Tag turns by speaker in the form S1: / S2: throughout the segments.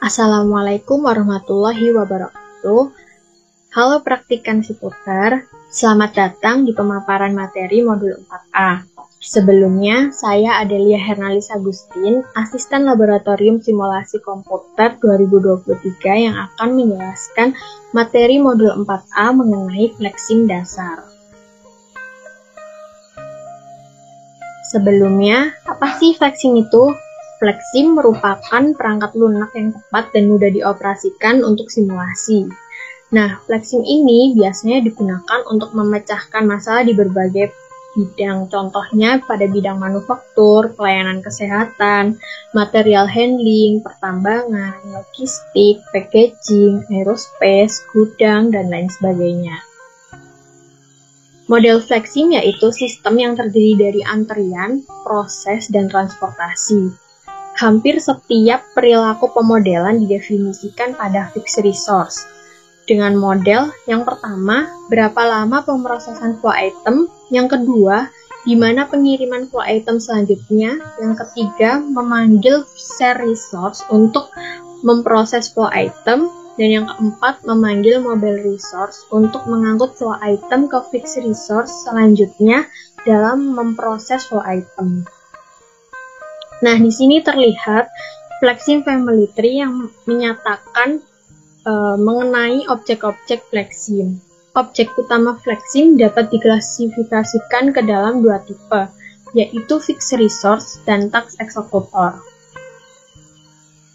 S1: Assalamualaikum warahmatullahi wabarakatuh. Halo praktikan Ciputer, selamat datang di pemaparan materi modul 4A. Sebelumnya, saya Adelia Hernalis Agustin, Asisten Laboratorium Simulasi Komputer 2023 yang akan menjelaskan materi modul 4A mengenai flexing dasar. Sebelumnya, apa sih flexing itu? Flexing merupakan perangkat lunak yang tepat dan mudah dioperasikan untuk simulasi. Nah, flexing ini biasanya digunakan untuk memecahkan masalah di berbagai bidang, contohnya pada bidang manufaktur, pelayanan kesehatan, material handling, pertambangan, logistik, packaging, aerospace, gudang, dan lain sebagainya. Model flexing yaitu sistem yang terdiri dari antrian, proses, dan transportasi. Hampir setiap perilaku pemodelan didefinisikan pada fixed resource. Dengan model yang pertama, berapa lama pemrosesan flow item, yang kedua, di mana pengiriman flow item selanjutnya, yang ketiga, memanggil share resource untuk memproses flow item, dan yang keempat, memanggil mobile resource untuk mengangkut flow item ke fixed resource selanjutnya dalam memproses flow item. Nah, di sini terlihat flexing family tree yang menyatakan mengenai objek-objek flexing. Objek utama flexing dapat diklasifikasikan ke dalam dua tipe, yaitu fixed resource dan task executor.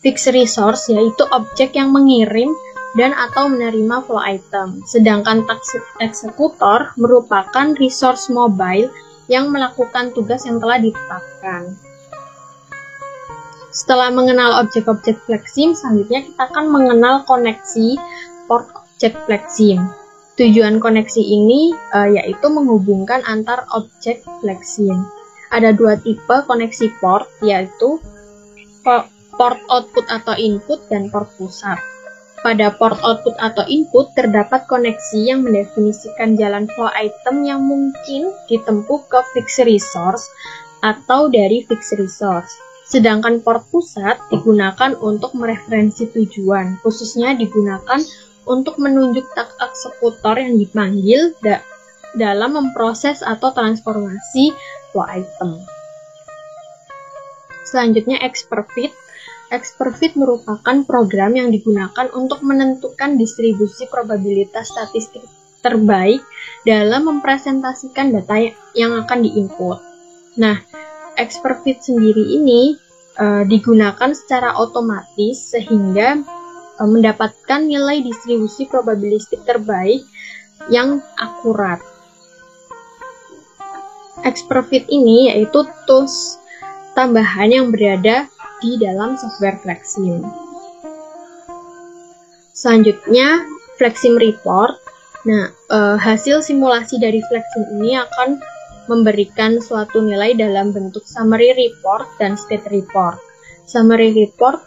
S1: Fixed resource yaitu objek yang mengirim dan atau menerima flow item, sedangkan task executor merupakan resource mobile yang melakukan tugas yang telah ditetapkan. Setelah mengenal objek-objek flexing, selanjutnya kita akan mengenal koneksi port objek flexing. Tujuan koneksi ini yaitu menghubungkan antar objek flexing. Ada dua tipe koneksi port, yaitu port output atau input dan port pusat. Pada port output atau input terdapat koneksi yang mendefinisikan jalan flow item yang mungkin ditempuh ke fixed resource atau dari fixed resource. Sedangkan port pusat digunakan untuk mereferensi tujuan, khususnya digunakan untuk menunjuk task eksekutor yang dipanggil dalam memproses atau transformasi flow item. Selanjutnya Experfit. Experfit merupakan program yang digunakan untuk menentukan distribusi probabilitas statistik terbaik dalam mempresentasikan data yang akan diinput. Nah, Experfit sendiri ini digunakan secara otomatis sehingga mendapatkan nilai distribusi probabilistik terbaik yang akurat. Experfit ini yaitu tools tambahan yang berada di dalam software flexing. Selanjutnya, flexing report. Nah, hasil simulasi dari flexing ini akan memberikan suatu nilai dalam bentuk summary report dan state report. Summary report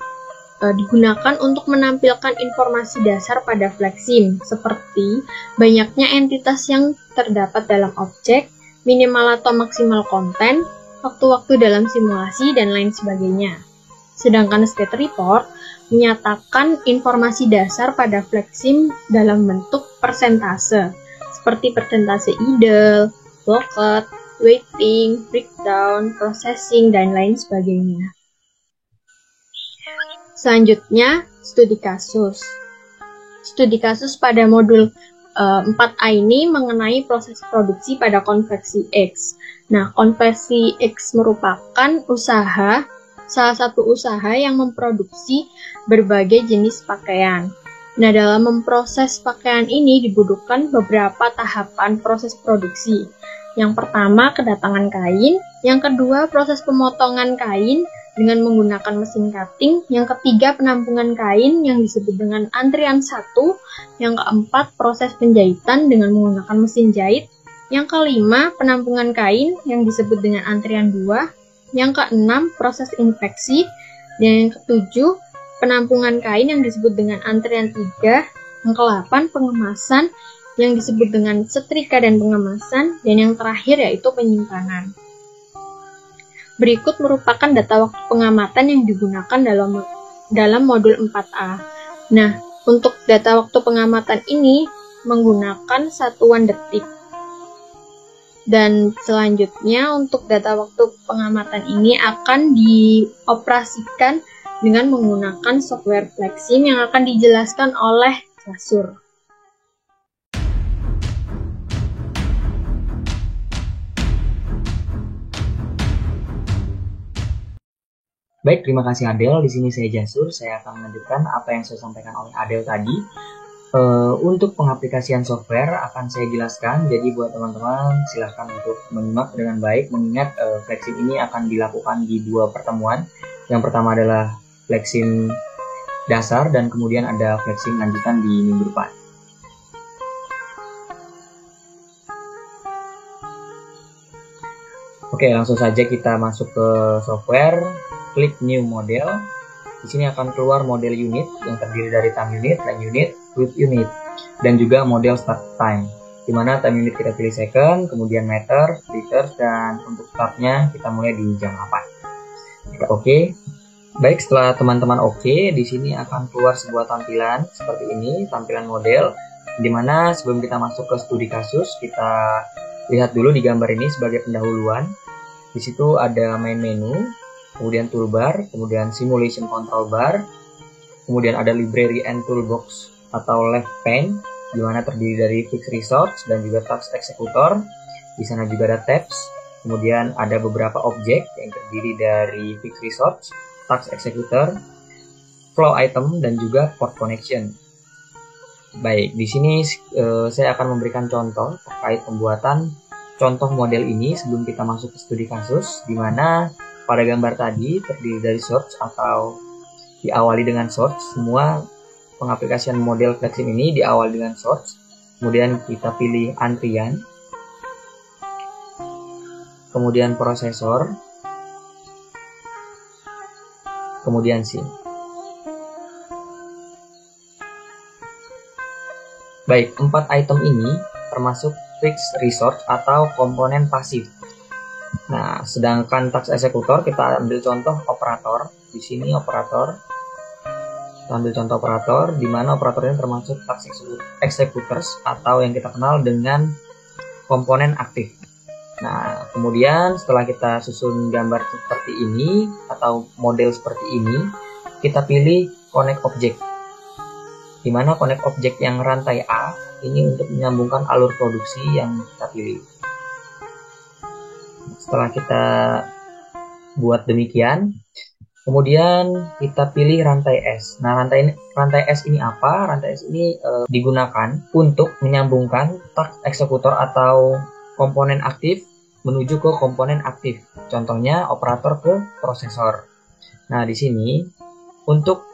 S1: digunakan untuk menampilkan informasi dasar pada flexing, seperti banyaknya entitas yang terdapat dalam objek, minimal atau maksimal konten, waktu-waktu dalam simulasi, dan lain sebagainya. Sedangkan state report menyatakan informasi dasar pada flexing dalam bentuk persentase, seperti persentase idle, blocked, waiting, breakdown, processing, dan lain sebagainya. Selanjutnya, studi kasus. Studi kasus pada modul 4A ini mengenai proses produksi pada konveksi X. Nah, konveksi X merupakan salah satu usaha yang memproduksi berbagai jenis pakaian. Nah, dalam memproses pakaian ini dibutuhkan beberapa tahapan proses produksi. Yang pertama, kedatangan kain. Yang kedua, proses pemotongan kain dengan menggunakan mesin cutting. Yang ketiga, penampungan kain yang disebut dengan antrian 1. Yang keempat, proses penjahitan dengan menggunakan mesin jahit. Yang kelima, penampungan kain yang disebut dengan antrian 2. Yang keenam, proses infeksi. Dan yang ketujuh, penampungan kain yang disebut dengan antrian 3. Yang ke-8, pengemasan yang disebut dengan setrika dan pengemasan, dan yang terakhir yaitu penyimpanan. Berikut merupakan data waktu pengamatan yang digunakan dalam dalam modul 4A. Nah, untuk data waktu pengamatan ini menggunakan satuan detik. Dan selanjutnya untuk data waktu pengamatan ini akan dioperasikan dengan menggunakan software Flexim yang akan dijelaskan oleh Jasur.
S2: Baik, terima kasih Adel. Di sini saya Jasur. Saya akan melanjutkan apa yang saya sampaikan oleh Adel tadi. Untuk pengaplikasian software akan saya jelaskan. Jadi buat teman-teman silahkan untuk menyimak dengan baik. Mengingat Flexim ini akan dilakukan di 2 pertemuan. Yang pertama adalah Flexim dasar dan kemudian ada Flexim lanjutan di minggu depan. Oke, langsung saja kita masuk ke software. Klik New Model. Di sini akan keluar model unit yang terdiri dari time unit, line unit, width unit, dan juga model start time. Di mana time unit kita pilih second, kemudian meter, liters, dan untuk startnya kita mulai di jam 8. Kita oke. Baik, setelah teman-teman oke, di sini akan keluar sebuah tampilan seperti ini, tampilan model. Di mana sebelum kita masuk ke studi kasus, kita lihat dulu di gambar ini sebagai pendahuluan. Di situ ada main menu, kemudian toolbar, kemudian simulation control bar, kemudian ada library and toolbox atau left pane, di mana terdiri dari fixed resource dan juga task executor. Di sana juga ada tabs, kemudian ada beberapa objek yang terdiri dari fixed resource, task executor, flow item, dan juga port connection. Baik, di sini saya akan memberikan contoh terkait pembuatan contoh model ini sebelum kita masuk ke studi kasus, di mana pada gambar tadi terdiri dari source atau diawali dengan source. Semua pengaplikasian model Flexim ini diawali dengan source. Kemudian kita pilih antrian. Kemudian prosesor. Kemudian scene. Baik, 4 item ini termasuk fixed resource atau komponen pasif. Nah, sedangkan task executor kita ambil contoh operator. Di sini operator. Kita ambil contoh operator, di mana operatornya termasuk task executors atau yang kita kenal dengan komponen aktif. Nah, kemudian setelah kita susun gambar seperti ini atau model seperti ini, kita pilih connect object. Di mana connect object yang rantai A ini untuk menyambungkan alur produksi yang kita pilih. Setelah kita buat demikian, kemudian kita pilih rantai S. Nah, rantai S ini apa? Rantai S ini digunakan untuk menyambungkan task executor atau komponen aktif menuju ke komponen aktif. Contohnya operator ke prosesor. Nah, di sini untuk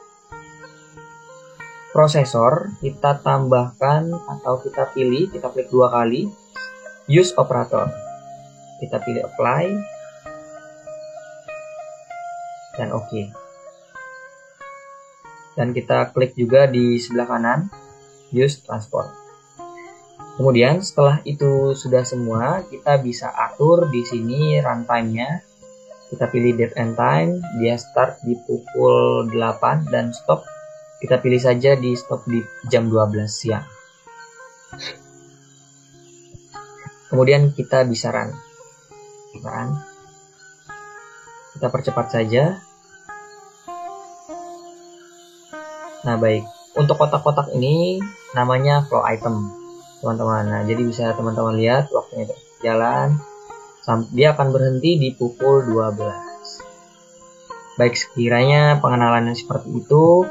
S2: prosesor kita tambahkan atau kita klik 2 kali use operator. Kita pilih apply dan oke. Dan kita klik juga di sebelah kanan use transport. Kemudian setelah itu sudah semua, kita bisa atur di sini runtime-nya. Kita pilih date and time, dia start di pukul 8 dan stop. Kita pilih saja di stop di jam 12 siang. Kemudian kita bisa run. Kita percepat saja. Nah, baik. Untuk kotak-kotak ini namanya flow item, teman-teman. Nah, jadi bisa teman-teman lihat waktunya terus jalan. Dia akan berhenti di pukul 12. Baik, sekiranya pengenalannya seperti itu,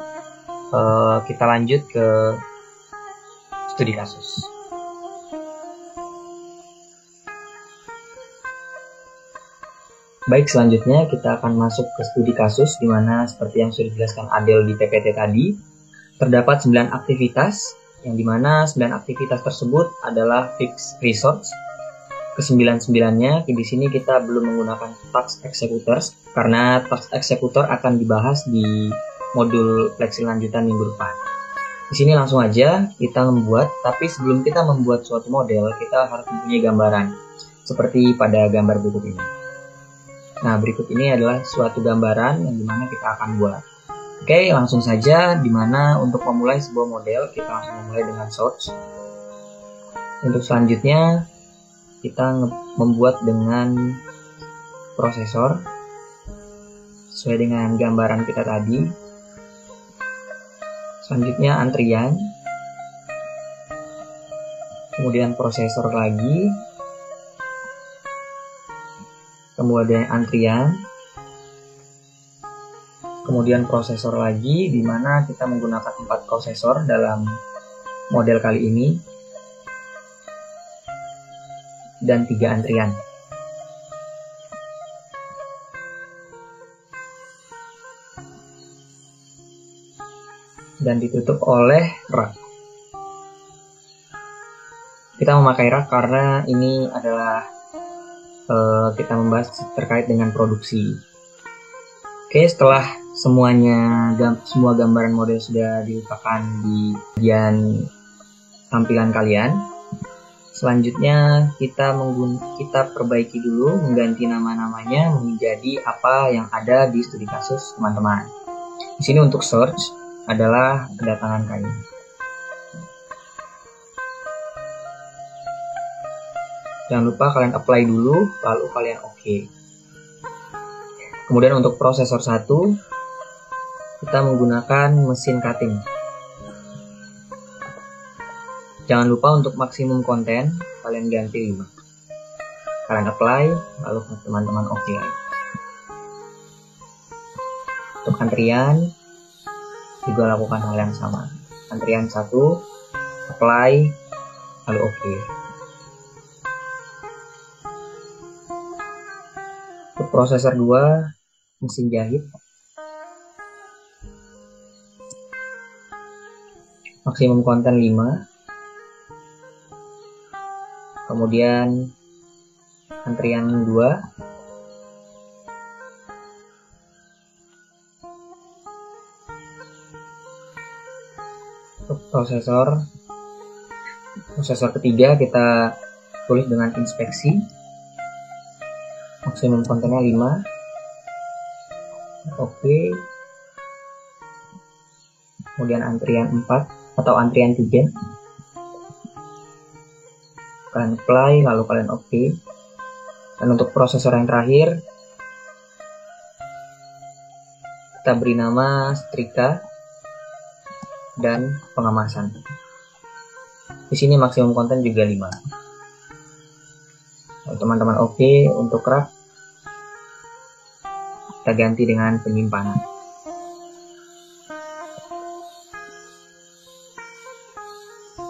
S2: kita lanjut ke studi kasus. Baik, selanjutnya kita akan masuk ke studi kasus, di mana seperti yang sudah dijelaskan Adel di PPT tadi, terdapat 9 aktivitas, yang dimana 9 aktivitas tersebut adalah fixed resource. Ke-9-9-nya, di sini kita belum menggunakan task executors, karena task executor akan dibahas di modul Flexim lanjutan minggu depan. Di sini langsung aja kita membuat, tapi sebelum kita membuat suatu model, kita harus mempunyai gambaran, seperti pada gambar berikut ini. Nah, berikut ini adalah suatu gambaran yang dimana kita akan buat. Oke, langsung saja, dimana untuk memulai sebuah model kita langsung memulai dengan source. Untuk selanjutnya kita membuat dengan prosesor sesuai dengan gambaran kita tadi. Selanjutnya antrian, kemudian prosesor lagi, kemudian antrian, kemudian prosesor lagi, di mana kita menggunakan 4 prosesor dalam model kali ini, dan 3 antrian. Dan ditutup oleh rak. Kita memakai rak karena ini adalah kita membahas terkait dengan produksi. Oke, setelah semua gambaran model sudah diletakkan di bagian tampilan kalian, selanjutnya kita perbaiki dulu, mengganti nama-namanya menjadi apa yang ada di studi kasus teman-teman. Di sini untuk search adalah kedatangan kalian. Jangan lupa kalian apply dulu, lalu kalian oke. Kemudian untuk prosesor 1, kita menggunakan mesin cutting. Jangan lupa untuk maksimum konten, kalian ganti 5. Kalian apply, lalu teman-teman oke. Untuk antrian, juga lakukan hal yang sama. Antrian 1, apply, lalu oke. Untuk prosesor 2, mesin jahit, maksimum konten 5. Kemudian antrian 2, prosesor ketiga kita tulis dengan inspeksi, maksimum kontennya 5. Oke. Kemudian antrian 4 atau antrian 3, kalian apply, lalu kalian oke. Dan untuk prosesor yang terakhir kita beri nama setrika dan pengemasan. Di sini maksimum konten juga 5. Kalau teman-teman oke, untuk rak kita ganti dengan penyimpanan.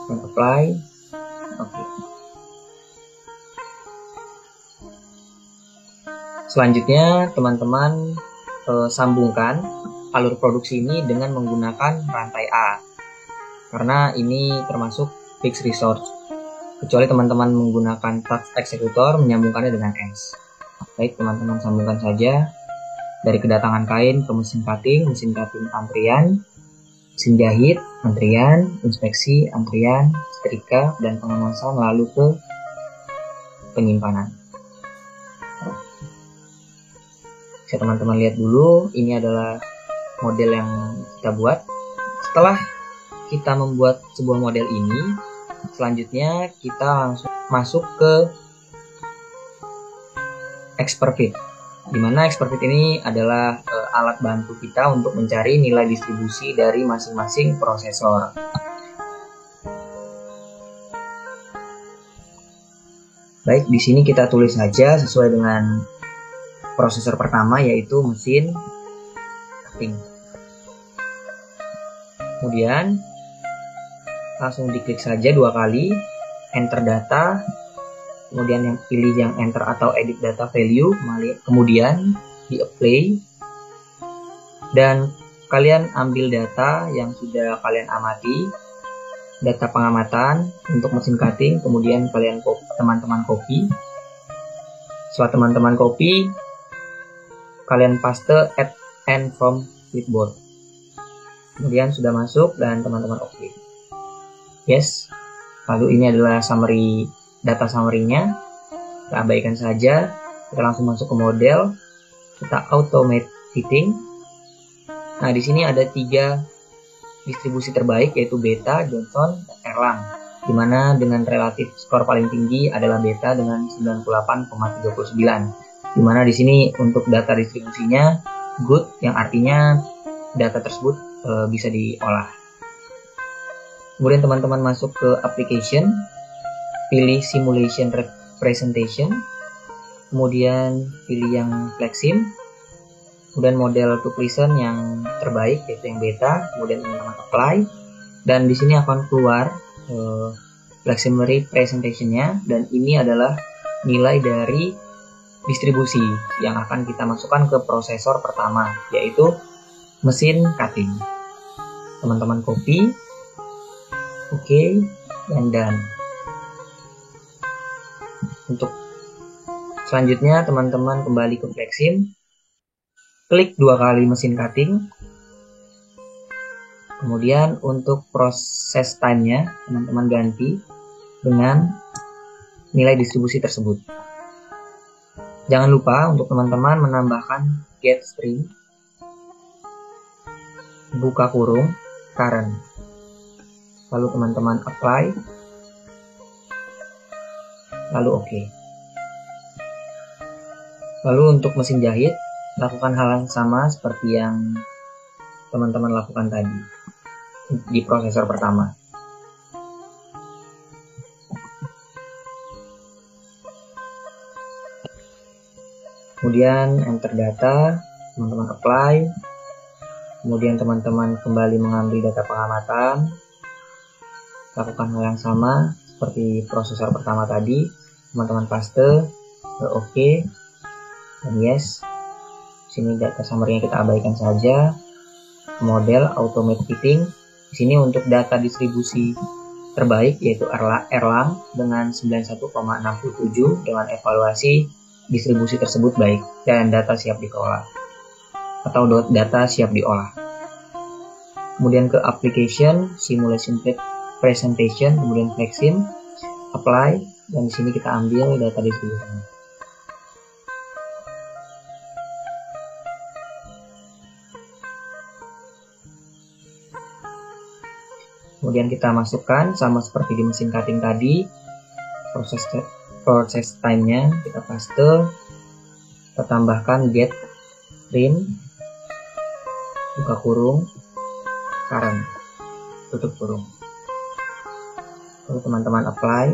S2: Dan apply, oke. Selanjutnya teman-teman sambungkan alur produksi ini dengan menggunakan rantai A, karena ini termasuk fixed resource, kecuali teman-teman menggunakan task executor menyambungkannya dengan S. Baik, teman-teman sambungkan saja dari kedatangan kain ke mesin cutting antrian, mesin jahit, antrian, inspeksi, antrian, setrika, dan pengemasan, lalu ke penyimpanan. Bisa teman-teman lihat dulu, ini adalah model yang kita buat. Setelah kita membuat sebuah model ini, selanjutnya kita langsung masuk ke Expertfit, dimana Expertfit ini adalah alat bantu kita untuk mencari nilai distribusi dari masing-masing prosesor. Baik, di sini kita tulis saja sesuai dengan prosesor pertama, yaitu mesin cutting. Kemudian langsung diklik saja 2 kali, enter data, kemudian yang pilih yang enter atau edit data value, kemudian di apply, dan kalian ambil data yang sudah kalian amati, data pengamatan untuk mesin cutting, kemudian teman-teman copy. Setelah teman-teman copy, kalian paste add and from clipboard. Kemudian sudah masuk dan teman-teman oke. Yes. Lalu ini adalah data summary-nya. Kita abaikan saja. Kita langsung masuk ke model. Kita automate fitting. Nah, di sini ada 3 distribusi terbaik, yaitu Beta, Johnson, dan Erlang, di mana dengan relatif skor paling tinggi adalah Beta dengan 98,39, di mana di sini untuk data distribusinya good, yang artinya data tersebut bisa diolah. Kemudian teman-teman masuk ke application, pilih simulation representation, kemudian pilih yang FlexSim, kemudian model to listen yang terbaik yaitu yang Beta, kemudian teman-teman apply, dan di sini akan keluar FlexSim representation-nya, dan ini adalah nilai dari distribusi yang akan kita masukkan ke prosesor pertama, yaitu mesin cutting. Teman-teman copy, oke, dan done. Untuk selanjutnya teman-teman kembali ke FlexSim, klik 2 kali mesin cutting. Kemudian untuk proses time-nya teman-teman ganti dengan nilai distribusi tersebut. Jangan lupa untuk teman-teman menambahkan get string, buka kurung, current. Lalu teman-teman apply, lalu oke. Lalu untuk mesin jahit, lakukan hal yang sama seperti yang teman-teman lakukan tadi di prosesor pertama. Kemudian enter data, teman-teman apply. Kemudian teman-teman kembali mengambil data pengamatan. Lakukan hal yang sama seperti prosesor pertama tadi. Teman-teman paste, oke, dan yes. Sini data summary-nya kita abaikan saja. Model automate fitting. Di sini untuk data distribusi terbaik yaitu Erlang dengan 91,67 dengan evaluasi distribusi tersebut baik dan data siap dikelola atau data siap diolah. Kemudian ke application, simulation presentation, kemudian FlexSim, apply, dan di sini kita ambil data distribusinya. Kemudian kita masukkan sama seperti di mesin cutting tadi, proses time-nya kita paste, kita tambahkan get print, buka kurung, current, tutup kurung. Lalu teman-teman apply,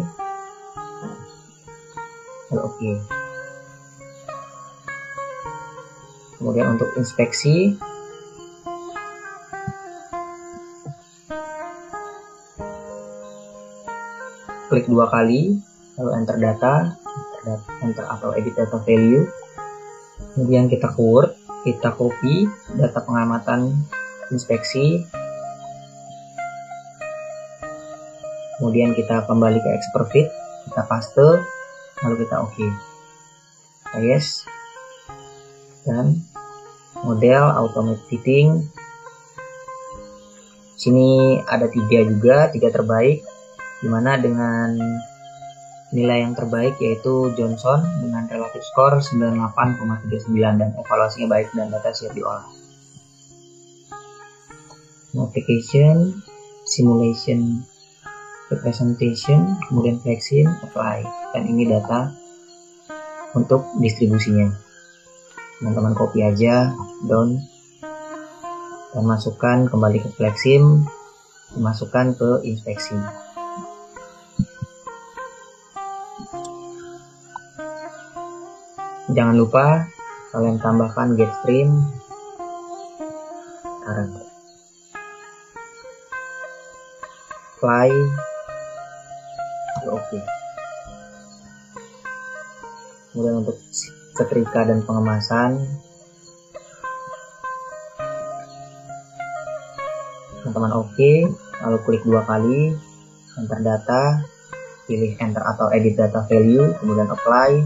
S2: lalu oke. Kemudian untuk inspeksi, klik 2 kali, lalu enter data, enter atau edit data value. Kemudian kita ke Word, kita copy data pengamatan inspeksi. Kemudian kita kembali ke expert fit, kita paste, lalu kita oke. Yes. Dan model automate fitting. Sini ada 3 juga, 3 terbaik. Dimana dengan nilai yang terbaik yaitu Johnson dengan relatif skor 98,39 dan evaluasinya baik dan data siap diolah. Application, simulation representation, kemudian FlexSim, apply, dan ini data untuk distribusinya. Teman-teman copy aja, down, dan masukkan kembali ke FlexSim, dimasukkan ke inspeksi. Jangan lupa kalian tambahkan get stream current, apply, oke. Kemudian untuk setrika dan pengemasan, teman-teman oke, lalu klik 2 kali, enter data, pilih enter atau edit data value, kemudian apply.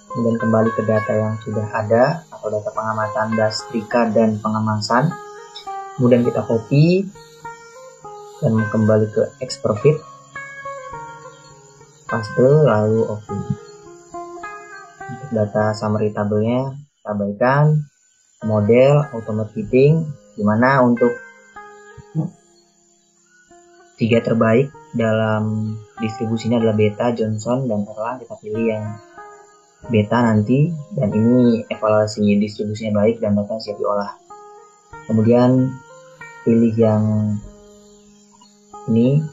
S2: Kemudian kembali ke data yang sudah ada atau data pengamatan setrika dan pengemasan. Kemudian kita copy dan kembali ke expert fit, paste, lalu oke. Untuk data summary tabelnya kita abaikan. Model automate fitting, dimana untuk 3 terbaik dalam distribusinya adalah beta, Johnson, dan Erlang. Kita pilih yang beta nanti, dan ini evaluasi distribusinya baik dan data siap diolah. Kemudian pilih yang ini,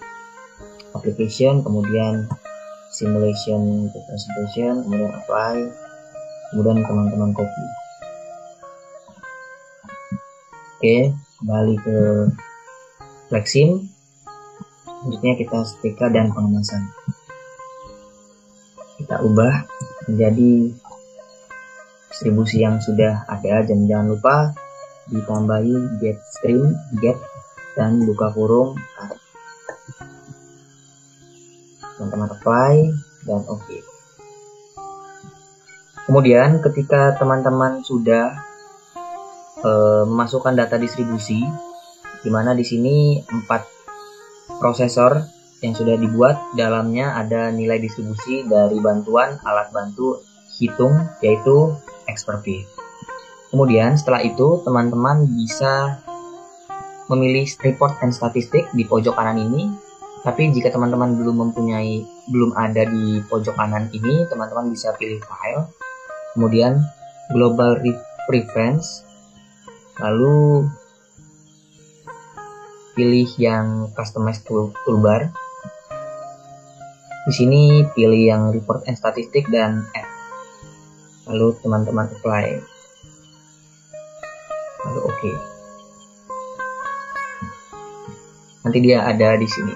S2: application, kemudian simulation to presentation, kemudian apply, kemudian teman-teman copy. Oke, kembali ke Flexim. Selanjutnya kita setrika dan pengemasan. Kita ubah menjadi distribusi yang sudah ada, dan jangan lupa ditambahi get stream, get, dan buka kurung. Teman-teman apply dan oke. Kemudian ketika teman-teman sudah memasukkan data distribusi, di mana di sini 4 prosesor yang sudah dibuat, dalamnya ada nilai distribusi dari bantuan alat bantu hitung, yaitu Expertise. Kemudian setelah itu teman-teman bisa memilih report and statistic di pojok kanan ini. Tapi jika teman-teman belum ada di pojok kanan ini, teman-teman bisa pilih file, kemudian global preference, lalu pilih yang customize toolbar. Di sini pilih yang report and statistic dan add. Lalu teman-teman apply. Lalu oke. Nanti dia ada di sini.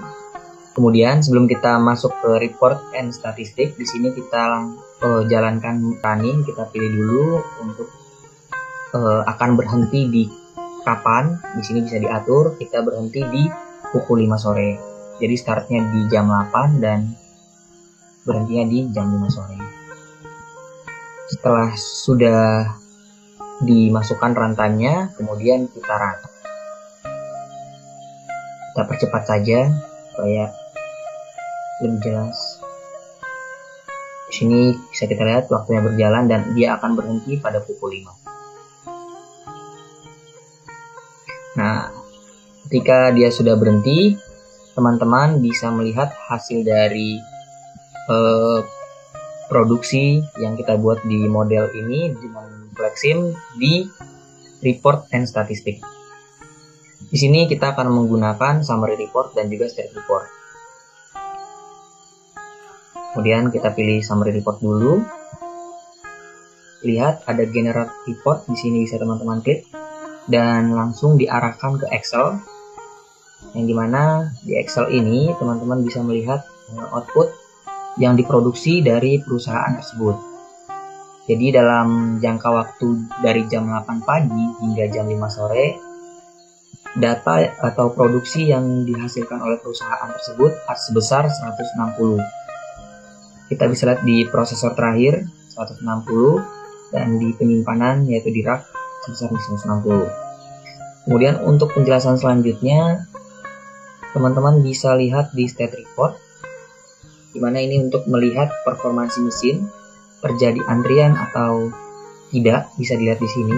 S2: Kemudian sebelum kita masuk ke report and statistic, di sini kita jalankan running, kita pilih dulu untuk akan berhenti di kapan. Di sini bisa diatur, kita berhenti di pukul 5 sore. Jadi startnya di jam 8 dan berhentinya di jam 5 sore. Setelah sudah dimasukkan runtime-nya, kemudian kita run. Kita percepat saja supaya lebih jelas. Di sini bisa kita lihat waktunya berjalan dan dia akan berhenti pada pukul 5. Nah, ketika dia sudah berhenti, teman-teman bisa melihat hasil dari produksi yang kita buat di model ini dengan Flexim di report and statistic. Di sini kita akan menggunakan summary report dan juga state report. Kemudian kita pilih summary report dulu. Lihat ada generate report, di sini bisa teman-teman klik dan langsung diarahkan ke Excel. Yang dimana di Excel ini teman-teman bisa melihat output yang diproduksi dari perusahaan tersebut. Jadi dalam jangka waktu dari jam 8 pagi hingga jam 5 sore, data atau produksi yang dihasilkan oleh perusahaan tersebut sebesar 160. Kita bisa lihat di prosesor terakhir 160 dan di penyimpanan yaitu di rack sebesar 160. Kemudian untuk penjelasan selanjutnya, teman-teman bisa lihat di state report, di mana ini untuk melihat performansi mesin, terjadi antrian atau tidak, bisa dilihat di sini.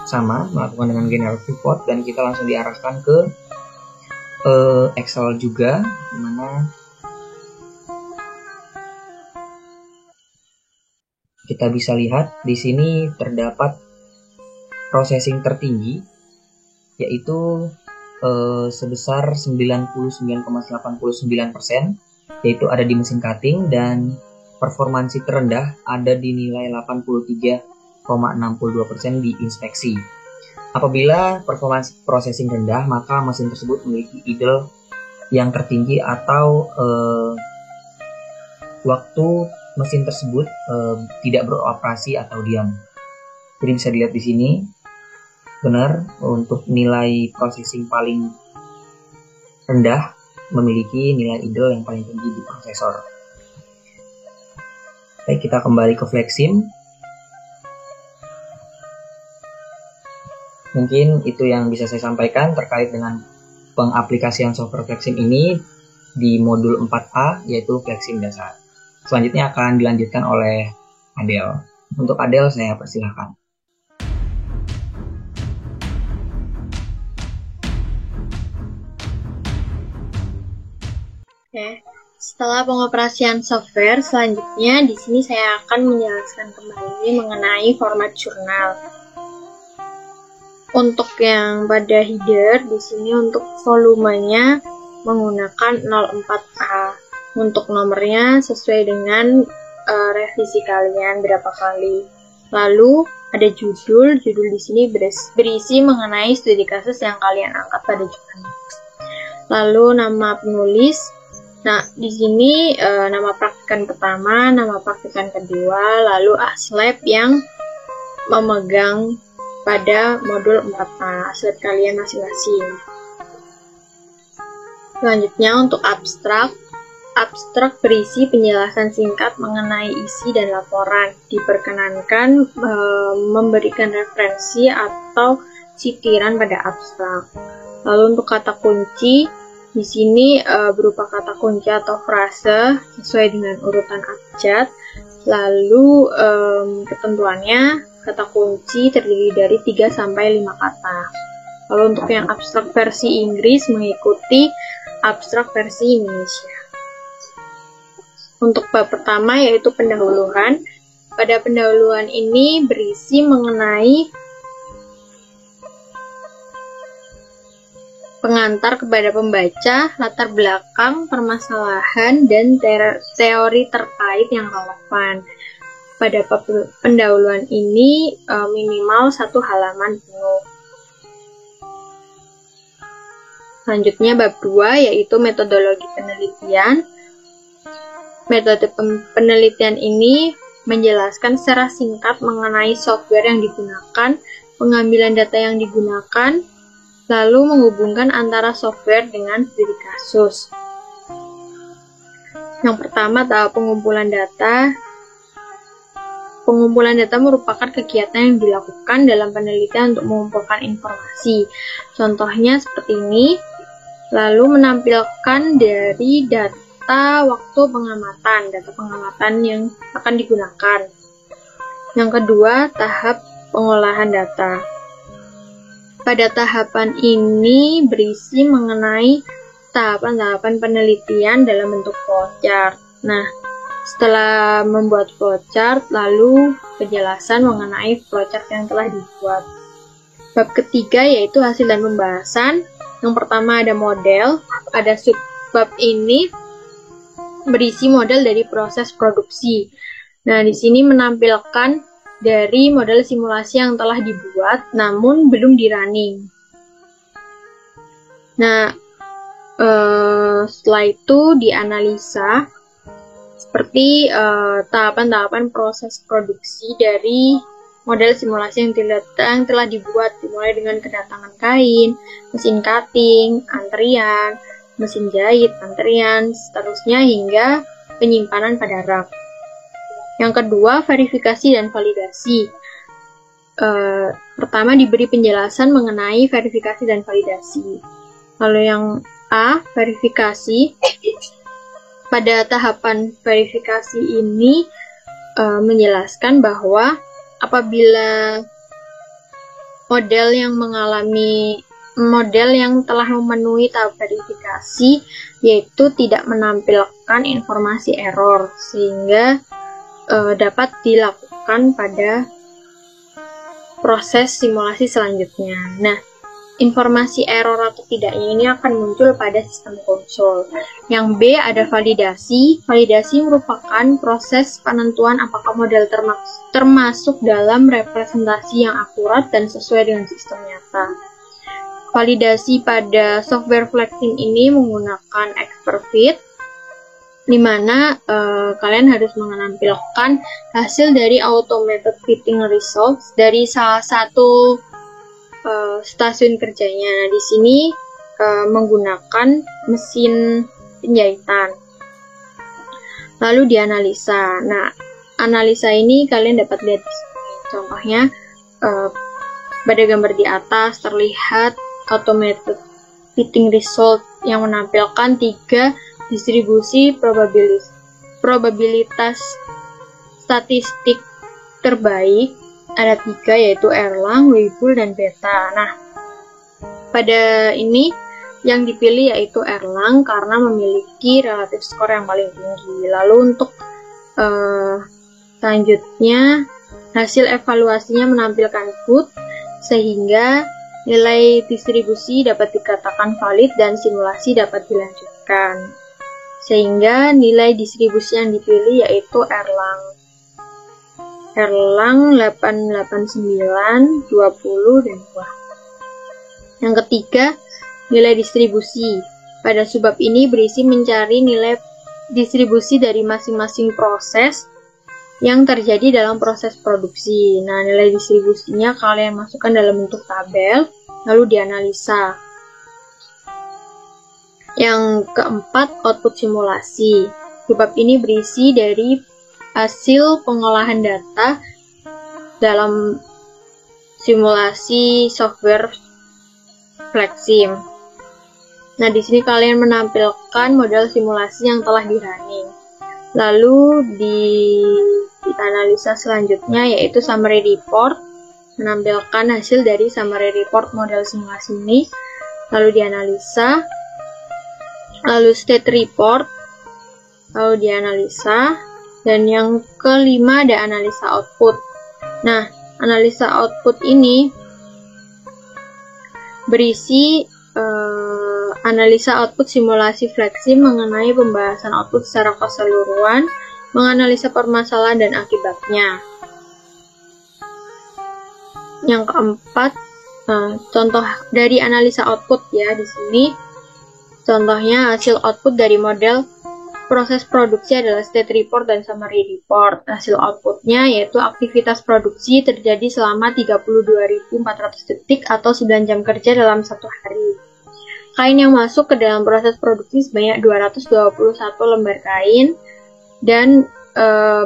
S2: Sama, melakukan dengan generate report dan kita langsung diarahkan ke Excel juga, di mana kita bisa lihat di sini terdapat processing tertinggi, yaitu sebesar 99,89%, yaitu ada di mesin cutting, dan performansi terendah ada di nilai 83,62% di inspeksi. Apabila performansi processing rendah, maka mesin tersebut memiliki idle yang tertinggi atau waktu mesin tersebut tidak beroperasi atau diam. Jadi bisa dilihat di sini, benar untuk nilai processing paling rendah memiliki nilai idle yang paling tinggi di prosesor. Baik, kita kembali ke Flexim. Mungkin itu yang bisa saya sampaikan terkait dengan pengaplikasian software Flexim ini di modul 4A, yaitu Flexim dasar. Selanjutnya akan dilanjutkan oleh Adel. Untuk Adel saya persilahkan.
S1: Oke. Setelah pengoperasian software, selanjutnya di sini saya akan menjelaskan kembali mengenai format jurnal. Untuk yang pada header, di sini untuk volumenya menggunakan 04A. Untuk nomornya sesuai dengan revisi kalian berapa kali. Lalu ada judul di sini berisi mengenai studi kasus yang kalian angkat pada jurnal. Lalu nama penulis. Nah, di sini nama praktikan pertama, nama praktikan kedua, lalu aslab yang memegang pada modul 4A, aslab kalian masing-masing. Selanjutnya untuk abstrak. Abstrak berisi penjelasan singkat mengenai isi dan laporan. Diperkenankan memberikan referensi atau sitiran pada abstrak. Lalu untuk kata kunci, di sini berupa kata kunci atau frase sesuai dengan urutan abjad. Lalu ketentuannya, kata kunci terdiri dari 3-5 kata. Lalu untuk yang abstrak versi Inggris mengikuti abstrak versi Indonesia. Untuk bab pertama yaitu pendahuluan. Pada pendahuluan ini berisi mengenai pengantar kepada pembaca, latar belakang, permasalahan, dan teori terkait yang relevan. Pada pendahuluan ini minimal 1 halaman penuh. Selanjutnya bab 2 yaitu metodologi penelitian. Metode penelitian ini menjelaskan secara singkat mengenai software yang digunakan, pengambilan data yang digunakan, lalu menghubungkan antara software dengan studi kasus. Yang pertama, tahap pengumpulan data. Pengumpulan data merupakan kegiatan yang dilakukan dalam penelitian untuk mengumpulkan informasi. Contohnya seperti ini, lalu menampilkan dari data waktu pengamatan, data pengamatan yang akan digunakan. Yang kedua, tahap pengolahan data. Pada tahapan ini berisi mengenai tahapan-tahapan penelitian dalam bentuk flowchart. Nah, setelah membuat flowchart, lalu penjelasan mengenai flowchart yang telah dibuat. Bab ketiga yaitu hasil dan pembahasan. Yang pertama ada model. Pada subbab ini berisi model dari proses produksi. Nah, di sini menampilkan dari model simulasi yang telah dibuat namun belum di-running. Nah, setelah itu dianalisa seperti tahapan-tahapan proses produksi dari model simulasi yang telah dibuat, dimulai dengan kedatangan kain, mesin cutting, antrian, mesin jahit, antrian, seterusnya hingga penyimpanan pada rak. Yang kedua, verifikasi dan validasi. Pertama diberi penjelasan mengenai verifikasi dan validasi. Lalu yang A, verifikasi. Pada tahapan verifikasi ini menjelaskan bahwa apabila model yang telah memenuhi tahap verifikasi yaitu tidak menampilkan informasi error sehingga dapat dilakukan pada proses simulasi selanjutnya. Nah, informasi error atau tidaknya ini akan muncul pada sistem konsol. Yang B ada validasi. Validasi merupakan proses penentuan apakah model termasuk dalam representasi yang akurat dan sesuai dengan sistem nyata. Validasi pada software flexing ini menggunakan Expertfit, di mana kalian harus menampilkan hasil dari automated fitting results dari salah satu stasiun kerjanya. Nah, di sini menggunakan mesin penjahitan. Lalu dianalisa. Nah, analisa ini kalian dapat lihat di sini. Contohnya pada gambar di atas terlihat automated fitting result yang menampilkan 3 distribusi probabilitas statistik terbaik. Ada 3 yaitu Erlang, Weibull, dan Beta. Nah, pada ini Yang dipilih yaitu Erlang karena memiliki relatif skor yang paling tinggi. Lalu untuk selanjutnya, hasil evaluasinya menampilkan good, sehingga nilai distribusi dapat dikatakan valid dan simulasi dapat dilanjutkan. Sehingga nilai distribusi yang dipilih yaitu Erlang. Erlang 889, 20, dan 2. Yang ketiga, nilai distribusi. Pada subbab ini berisi mencari nilai distribusi dari masing-masing proses yang terjadi dalam proses produksi. Nah, nilai distribusinya kalian masukkan dalam bentuk tabel, lalu dianalisa. Yang keempat, output simulasi. Subbab ini berisi dari hasil pengolahan data dalam simulasi software FlexSim. Nah, di sini kalian menampilkan model simulasi yang telah di-running. Lalu dianalisa selanjutnya yaitu summary report, menampilkan hasil dari summary report model simulasi ini, lalu dianalisa, lalu state report, lalu dianalisa, dan yang kelima ada analisa output. Nah, analisa output ini berisi analisa output simulasi FlexSim mengenai pembahasan output secara keseluruhan, menganalisa permasalahan dan akibatnya. Yang keempat, contoh dari analisa output ya di sini. Contohnya hasil output dari model proses produksi adalah state report dan summary report. Hasil outputnya yaitu aktivitas produksi terjadi selama 32.400 detik atau 9 jam kerja dalam satu hari. Kain yang masuk ke dalam proses produksi sebanyak 221 lembar kain dan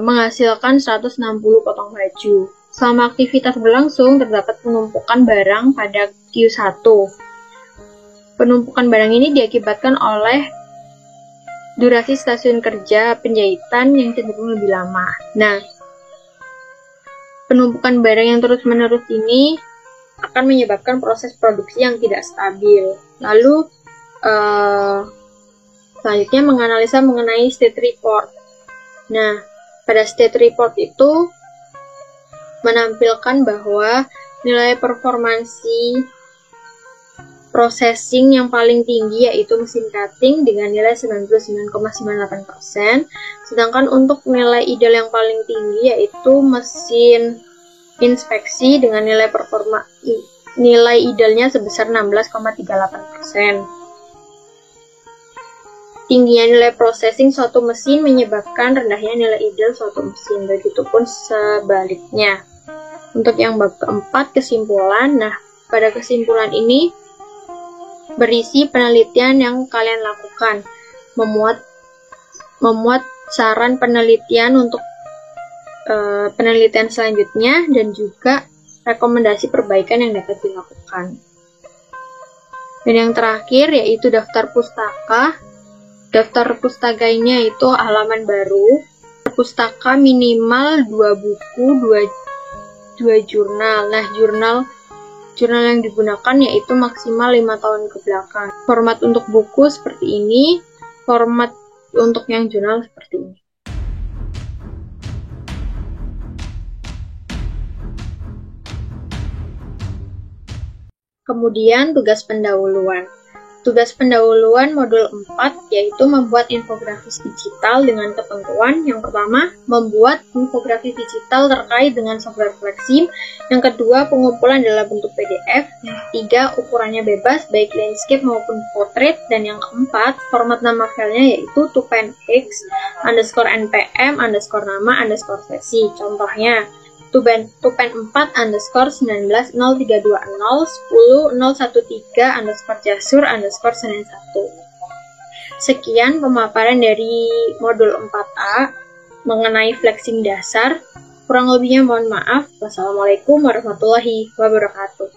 S1: menghasilkan 160 potong baju. Selama aktivitas berlangsung, terdapat penumpukan barang pada Q1. Penumpukan barang ini diakibatkan oleh durasi stasiun kerja penjahitan yang cenderung lebih lama. Nah, penumpukan barang yang terus-menerus ini akan menyebabkan proses produksi yang tidak stabil. Lalu, selanjutnya menganalisa mengenai state report. Nah, pada state report itu menampilkan bahwa nilai performansi processing yang paling tinggi yaitu mesin cutting dengan nilai 99,98%, sedangkan untuk nilai ideal yang paling tinggi yaitu mesin inspeksi dengan nilai idealnya sebesar 16,38%. Tingginya nilai processing suatu mesin menyebabkan rendahnya nilai ideal suatu mesin, begitupun sebaliknya. Untuk yang bab keempat, kesimpulan. Nah, pada kesimpulan ini berisi penelitian yang kalian lakukan, memuat saran penelitian untuk penelitian selanjutnya, dan juga rekomendasi perbaikan yang dapat dilakukan. Dan yang terakhir yaitu daftar pustaka. Daftar pustakanya itu halaman baru. Pustaka minimal 2 buku, 2 jurnal. Nah, jurnal yang digunakan yaitu maksimal 5 tahun ke belakang. Format untuk buku seperti ini, format untuk yang jurnal seperti ini. Kemudian tugas pendahuluan. Tugas pendahuluan modul 4 yaitu membuat infografis digital dengan ketentuan. Yang pertama, membuat infografis digital terkait dengan software FlexSim. Yang kedua, pengumpulan dalam bentuk PDF. Yang ketiga, ukurannya bebas, baik landscape maupun portrait. Dan yang keempat, format nama filenya yaitu tupen_x _npm_nama_sesi. Contohnya, tupen4_190320100113_jasur_senin1. Sekian pemaparan dari modul 4A mengenai FlexSim dasar. Kurang lebihnya mohon maaf. Wassalamualaikum warahmatullahi wabarakatuh.